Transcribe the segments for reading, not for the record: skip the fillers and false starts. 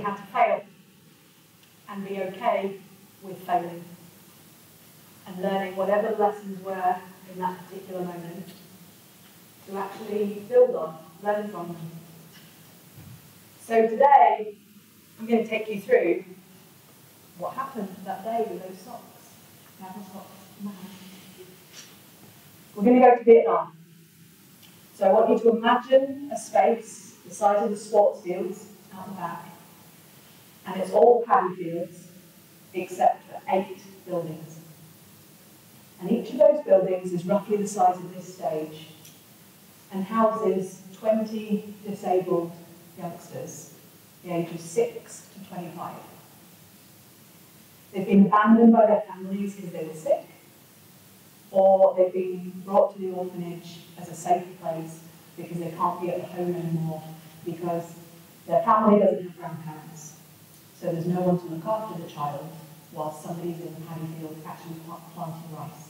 had to fail and be okay with failing and learning whatever lessons were in that particular moment to actually build on, learn from them. So today, I'm going to take you through what happened that day with those socks. I have my socks in my hand. We're going to go to Vietnam. So I want you to imagine a space the size of the sports fields out the back, and it's all paddy fields except for 8 buildings. And each of those buildings is roughly the size of this stage and houses 20 disabled youngsters, the age of 6 to 25. They've been abandoned by their families because they were sick, or they've been brought to the orphanage as a safe place because they can't be at home anymore because their family doesn't have grandparents. So there's no one to look after the child while somebody's in the paddy field actually planting rice.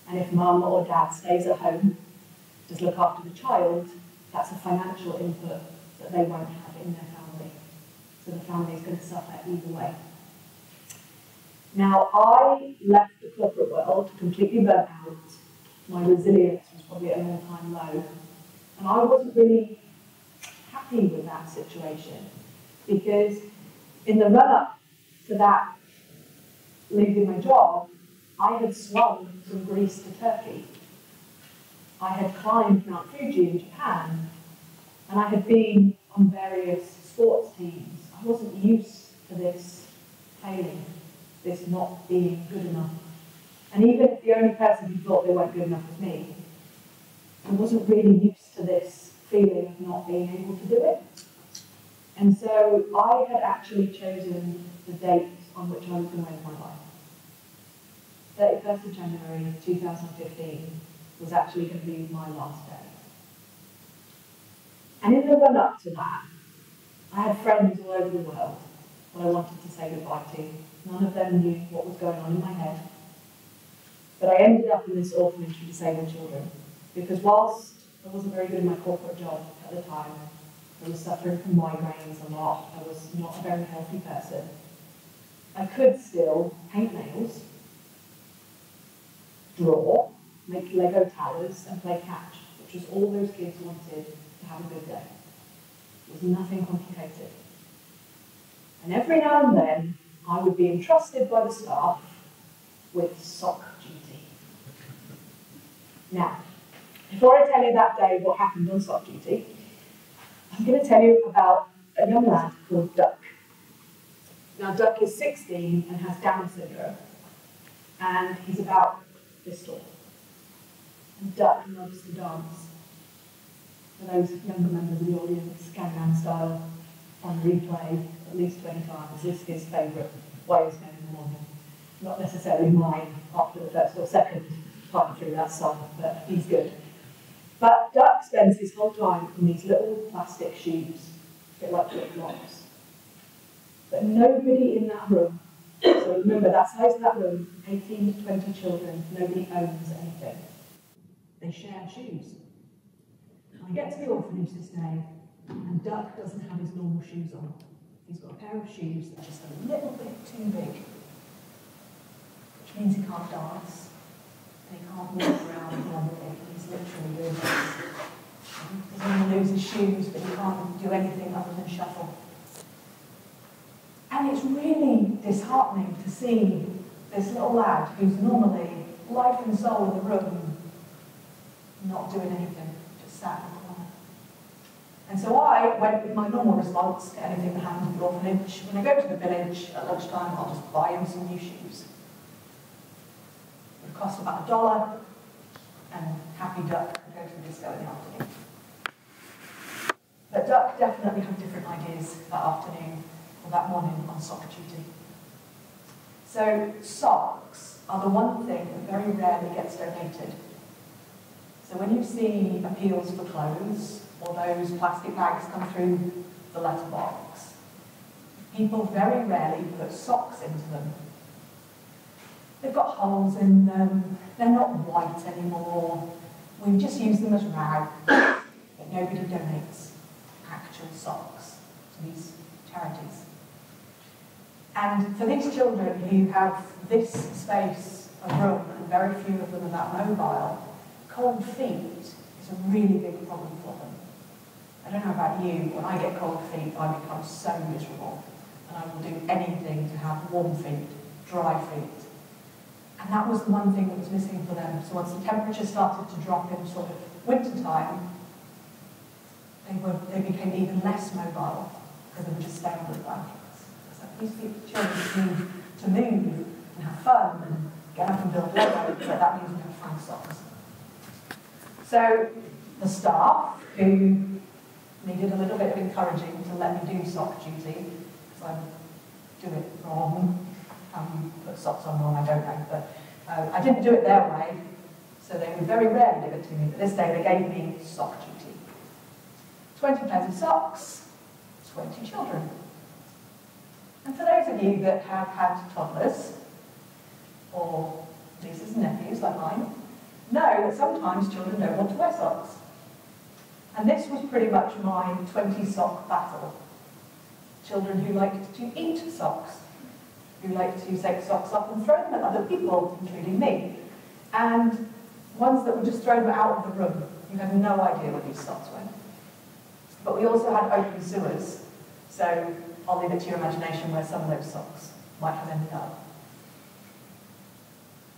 And if mum or dad stays at home to look after the child, that's a financial input that they won't have in their family. So the family is going to suffer either way. Now, I left the corporate world completely burnt out. My resilience was probably at an all-time low. And I wasn't really happy with that situation because in the run-up to that losing my job, I had swum from Greece to Turkey. I had climbed Mount Fuji in Japan, and I had been on various sports teams. I wasn't used to this failing, this not being good enough. And even if the only person who thought they weren't good enough was me, I wasn't really used to this feeling of not being able to do it. And so I had actually chosen the date on which I was going to end my life. 31st of January 2015 was actually going to be my last day. And in the run-up to that, I had friends all over the world that I wanted to say goodbye to. None of them knew what was going on in my head. But I ended up in this orphanage for disabled children because whilst I wasn't very good in my corporate job at the time, I was suffering from migraines a lot, I was not a very healthy person, I could still paint nails, draw, make Lego towers, and play catch, which was all those kids wanted to have a good day. It was nothing complicated. And every now and then, I would be entrusted by the staff with sock duty. Now, before I tell you that day what happened on sock duty, I'm going to tell you about a young lad called Duck. Now, Duck is 16 and has Down syndrome, and he's about this tall. And Duck loves to dance. For those younger members of the audience, Gangnam Style on replay at least 20 times is his favourite way of spending the morning. Not necessarily mine after the first or second time through that song, but he's good. But Duck spends his whole time in these little plastic shoes, a bit like flip-flops. But nobody in that room, so remember that size of that room, 18 to 20 children, nobody owns anything. They share shoes. I get to the orphanage this day, and Duck doesn't have his normal shoes on. He's got a pair of shoes that are just a little bit too big, which means he can't dance, and he can't walk around normally. He's literally doing this. He's going to lose his shoes, but he can't do anything other than shuffle. And it's really disheartening to see this little lad who's normally life and soul in the room not doing anything, just sat in the corner. And so I went with my normal response to anything that happened at the orphanage. When I go to the village at lunchtime, I'll just buy him some new shoes. It would cost about $1, and happy Duck could go to the disco in the afternoon. But Duck definitely had different ideas that afternoon or that morning on sock duty. So socks are the one thing that very rarely gets donated. So when you see appeals for clothes, or those plastic bags come through the letterbox, people very rarely put socks into them. They've got holes in them, they're not white anymore, we just use them as rags, but nobody donates actual socks to these charities. And for these children who have this space of room, and very few of them are that mobile, cold feet is a really big problem for them. I don't know about you, when I get cold feet, I become so miserable. And I will do anything to have warm feet, dry feet. And that was the one thing that was missing for them. So once the temperature started to drop in sort of winter time, they became even less mobile because they were just staying with blankets. So these children need to move and have fun and get up and build Lego, but that means we have to find socks. So the staff, who needed a little bit of encouraging to let me do sock duty, because I do it wrong. Put socks on wrong, I don't know, but I didn't do it their way, so they would very rarely give it to me, but this day they gave me sock duty. 20 pairs of socks, 20 children. And for those of you that have had toddlers, or nieces and nephews like mine, know that sometimes children don't want to wear socks. And this was pretty much my 20 sock battle. Children who liked to eat socks, who liked to take socks up and throw them at other people, including me, and ones that would just throw them out of the room. You had no idea where these socks went. But we also had open sewers, so I'll leave it to your imagination where some of those socks might have ended up.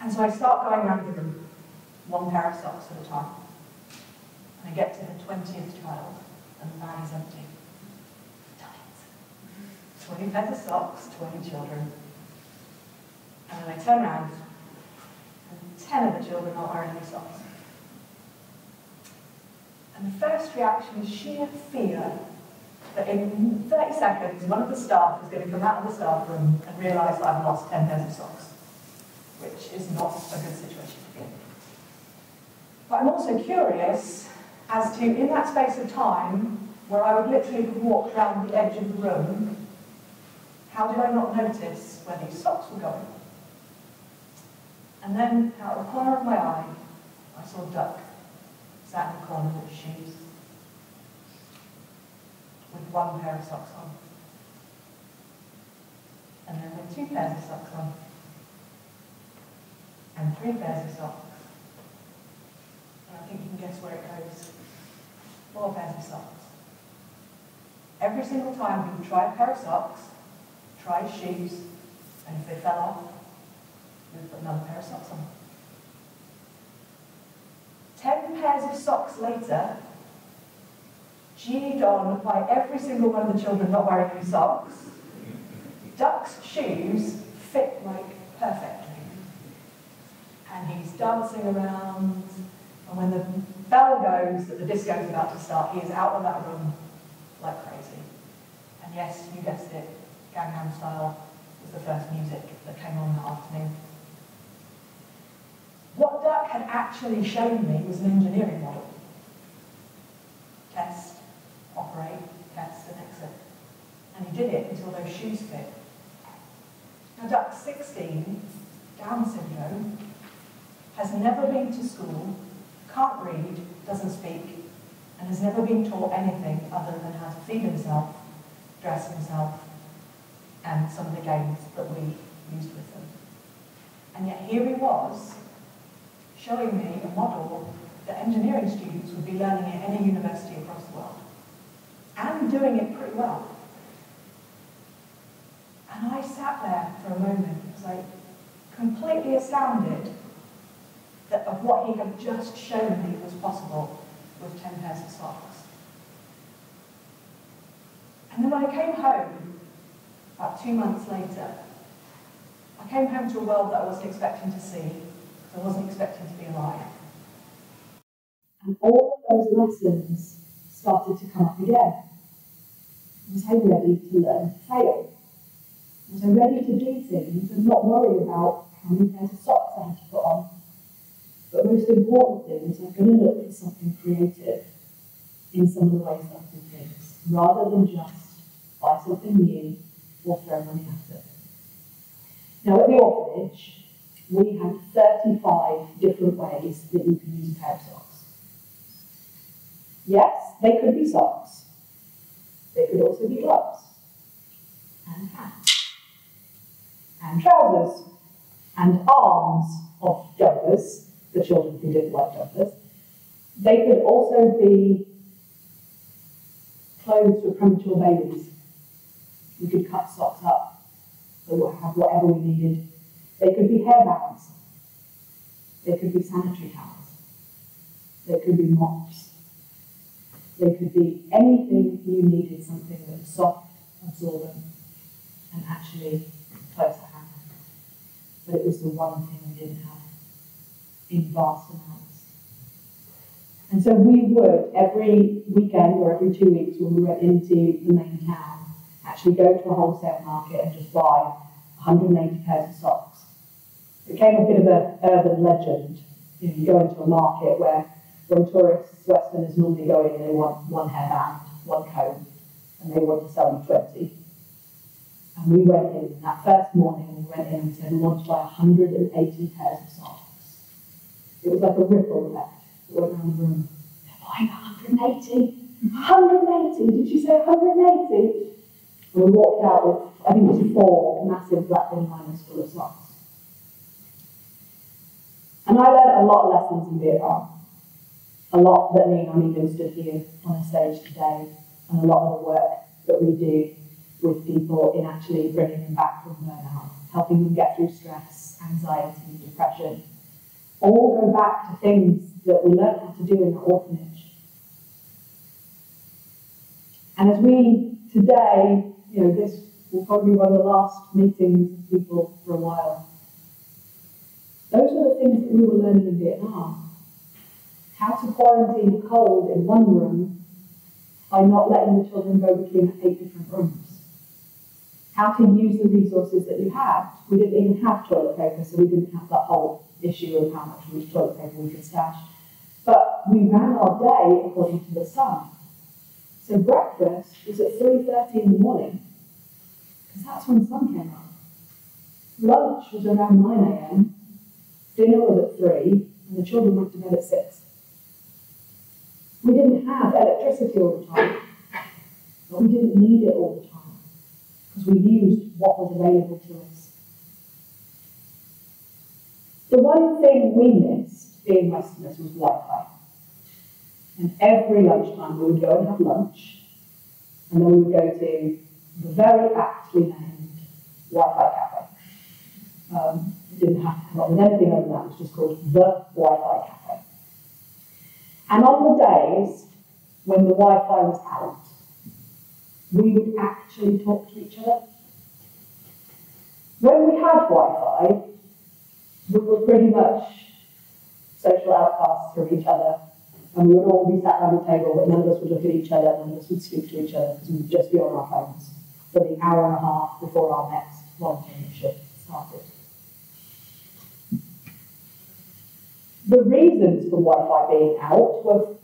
And so I start going around the room, one pair of socks at a time. And I get to the 20th child, and the bag is empty. Done it. 20 pairs of socks, 20 children. And then I turn around, and 10 of the children aren't wearing any socks. And the first reaction is sheer fear that in 30 seconds, one of the staff is going to come out of the staff room and realise that I've lost 10 pairs of socks, which is not a good situation to be in. But I'm also curious as to, in that space of time, where I would literally have walked around the edge of the room, how did I not notice where these socks were going? And then, out of the corner of my eye, I saw Duck sat in the corner with his shoes, with one pair of socks on, and then with 2 pairs of socks on, and 3 pairs of socks. And I think you can guess where it goes. 4 pairs of socks. Every single time he would try a pair of socks, try his shoes, and if they fell off, he would put another pair of socks on. 10 pairs of socks later, geared on by every single one of the children not wearing any socks, Duck's shoes fit like perfectly. And he's dancing around, and when the bell goes that the disco is about to start, he is out of that room like crazy. And yes, you guessed it, Gangnam Style was the first music that came on that afternoon. What Duck had actually shown me was an engineering model. Test, operate, test, and exit. And he did it until those shoes fit. Now Duck's 16, Down syndrome, has never been to school, can't read, doesn't speak, and has never been taught anything other than how to feed himself, dress himself, and some of the games that we used with them. And yet here he was, showing me a model that engineering students would be learning at any university across the world, and doing it pretty well. And I sat there for a moment, like completely astounded that of what he had just shown me was possible with 10 pairs of socks. And then when I came home, about 2 months later, I came home to a world that I wasn't expecting to see, because I wasn't expecting to be alive. And all of those lessons started to come up again. Was I ready to learn to fail? Was I ready to do things and not worry about how many pairs of socks I had to put on? But most important thing is I'm going to look for something creative in some of the ways that I do things, rather than just buy something new or throw money at it. Now at the orphanage, we had 35 different ways that you can use a pair of socks. Yes, they could be socks. They could also be gloves and hats. and trousers and arms of jumpers, the children who didn't like jumpers. They could also be clothes for premature babies. We could cut socks up or have whatever we needed. They could be hairbands. They could be sanitary towels. They could be mops. They could be anything you needed, something that was soft, absorbent, and actually close at hand. But it was the one thing we didn't have in vast amounts. And so we would, every weekend or every 2 weeks when we went into the main town, actually go to a wholesale market and just buy 180 pairs of socks. It became a bit of an urban legend. You go into a market where when tourists, Westerners normally go in and they want one hairband, one comb, and they want to sell you 20. And we went in, that first morning, we went in and said we want to buy 180 pairs of socks. It was like a ripple effect. It went around the room. They're buying 180? 180? Did you say 180? And we walked out with, I think it was 4 massive black bin liners full of socks. And I learned a lot of lessons in Vietnam. A lot that mean I'm even stood here on a stage today, and a lot of the work that we do with people in actually bringing them back from burnout, helping them get through stress, anxiety, depression, all go back to things that we learned how to do in the orphanage. And as we today, this will probably be one of the last meetings with people for a while. Those were the things that we were learning in Vietnam. How to quarantine a cold in one room by not letting the children go between 8 different rooms. How to use the resources that you had. We didn't even have toilet paper, so we didn't have that whole issue of how much toilet paper we could stash. But we ran our day according to the sun. So breakfast was at 3:30 in the morning, because that's when the sun came up. Lunch was around 9 a.m, dinner was at 3, and the children went to bed at 6. We didn't have electricity all the time, but we didn't need it all the time, because we used what was available to us. The one thing we missed, being Westerners, was Wi-Fi. And every lunchtime we would go and have lunch, and then we would go to the very aptly named Wi-Fi cafe. It didn't have to come up with anything other than that, it was just called the Wi-Fi cafe. And on the days when the Wi-Fi was out, we would actually talk to each other. When we had Wi-Fi, we were pretty much social outcasts from each other, and we would all be sat around the table, but none of us would look at each other, none of us would speak to each other, because we would just be on our phones for the hour and a half before our next volunteering shift started. The reasons for Wi-Fi being out were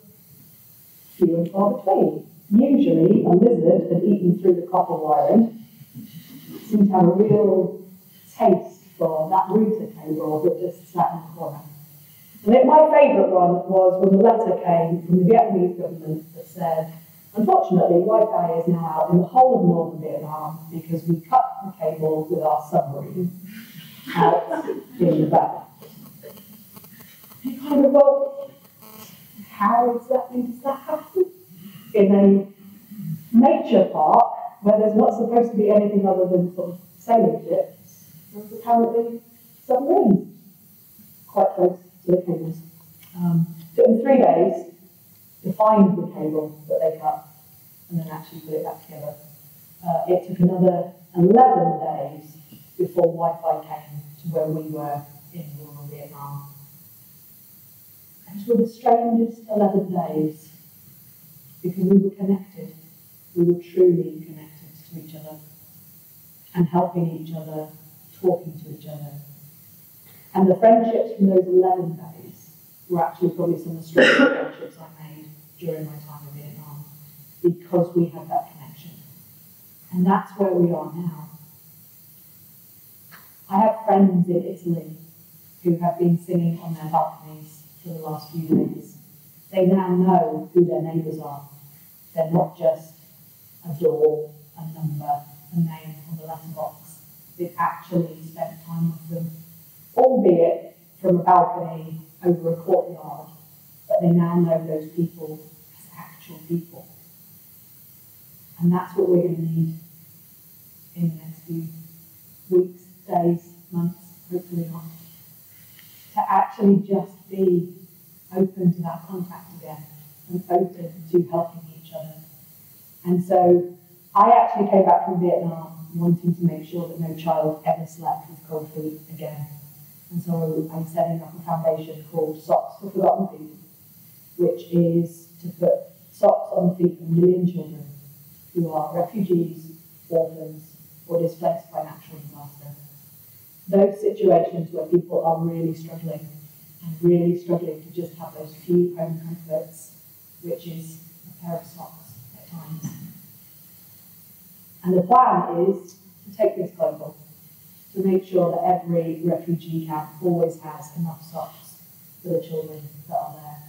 few and far between. Usually, a lizard had eaten through the copper wiring, seemed to have a real taste for that router cable that just sat in the corner. And then my favourite one was when the letter came from the Vietnamese government that said, unfortunately, Wi-Fi is now out in the whole of northern Vietnam because we cut the cable with our submarine out in the back. You kind of thought, how exactly does that happen? In a nature park where there's not supposed to be anything other than sort of sailing ships, there's apparently submarines quite close to the cables. So in 3 days, to find the cable that they cut and then actually put it back together. It took another 11 days before Wi-Fi came to where we were in rural Vietnam. Those were the strangest 11 days because we were connected. We were truly connected to each other and helping each other, talking to each other. And the friendships from those 11 days were actually probably some of the strongest friendships I made during my time in Vietnam because we had that connection. And that's where we are now. I have friends in Italy who have been singing on their balconies for the last few days. They now know who their neighbours are. They're not just a door, a number, a name on the letterbox. they've actually spent time with them, albeit from a balcony over a courtyard, but they now know those people as actual people. And that's what we're going to need in the next few weeks, days, months, hopefully not, to actually just be open to that contact again and open to helping each other. And so I actually came back from Vietnam wanting to make sure that no child ever slept with cold feet again. And so I'm setting up a foundation called Socks for Forgotten Feet, which is to put socks on the feet of 1 million children who are refugees, orphans, or displaced by natural disaster. Those situations where people are really struggling to just have those few home comforts, which is a pair of socks at times. And the plan is to take this global, to make sure that every refugee camp always has enough socks for the children that are there.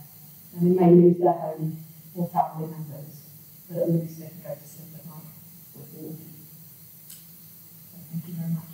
And they may lose their home or family members, but at least they can go to sleep at night with warm. So thank you very much.